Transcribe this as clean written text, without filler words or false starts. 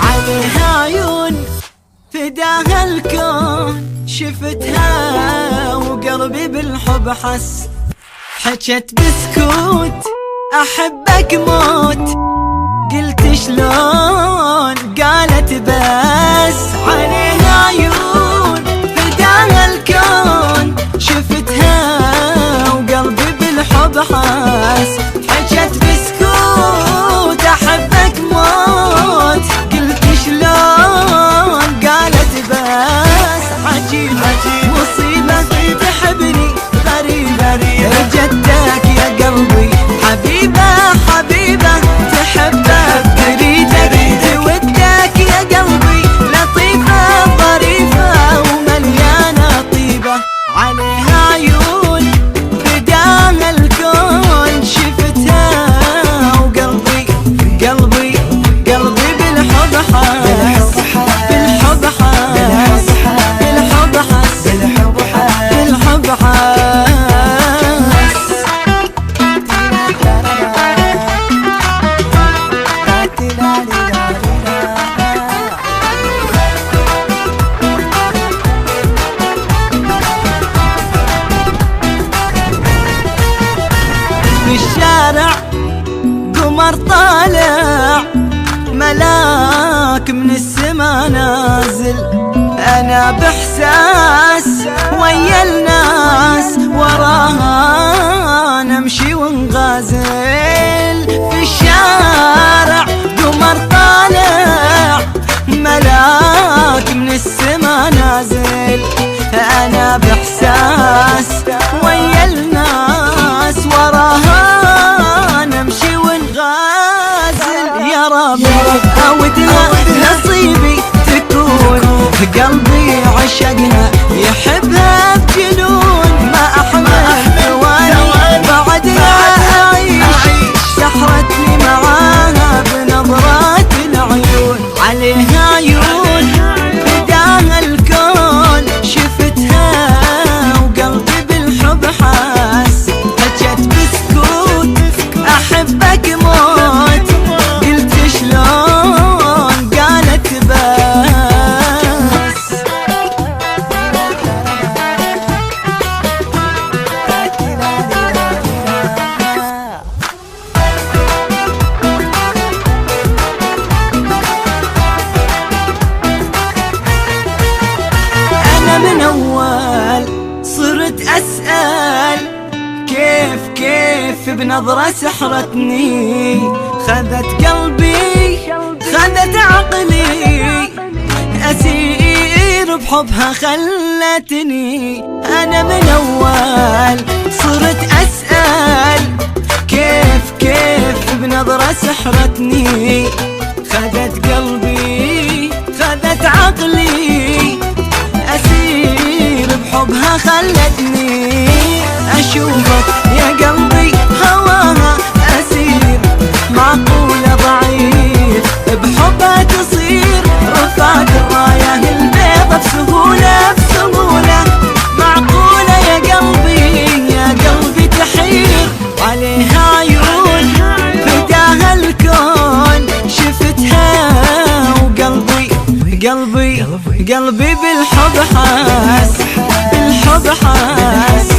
عليها عيون فداها الكون، شفتها وقلبي بالحب حس، حكت بسكوت أحبك موت، قلت شلون قالت بس. عليها عيون فداها الكون، شفتها وقلبي بالحب حس، حكت بسكوت أحبك موت، قلت شلون قالت بس. عجيبة مصيبة تحبني غريبة، رجتك يا قلبي حبيبة حبيبة، تحبك تريدك تودك يا قلبي، لطيفة ظريفة ومليانة طيبة. عليها عيون فداها الكون، شفتها وقلبي قلبي قلبي بالحب حس، بالحب حس، بالحب حس، بالحب حس. بالشارع قمر طالع، ملاك من السما نازل، أنا بإحساس ويا الناس، وراها نمشي ونغازل. في الشارع قمر طالع، ملاك من السما نازل، أنا بإحساس ويا الناس، وراها نمشي ونغازل. يا رب أودها نصيبي تكون، قلبي عشقها يحبها بجنون، ما أحمل ثواني بعدها أعيش، سحرتني معاها بنظرات العيون. عليها عيون فداها الكون، شفتها وقلبي بالحب حس، حكت بسكوت أحبك موت، قلت شلون قالت بس. أنا من أول صرت أسأل، كيف بنظرة سحرتني، خذت قلبي خذت عقلي، أسير بحبها خلتني. أنا من أول صرت أسأل، كيف بنظرة سحرتني، خذت قلبي خذت عقلي، أسير بحبها خلتني. أشوفك يا قلبي هواها أسير، معقولة ضعيف بحبها تصير، رفعت الراية البيضة بسهولة بسهولة، معقولة يا قلبي تحير. عليها عيون فداها الكون، شفتها وقلبي قلبي بالحب حس، بالحب حس،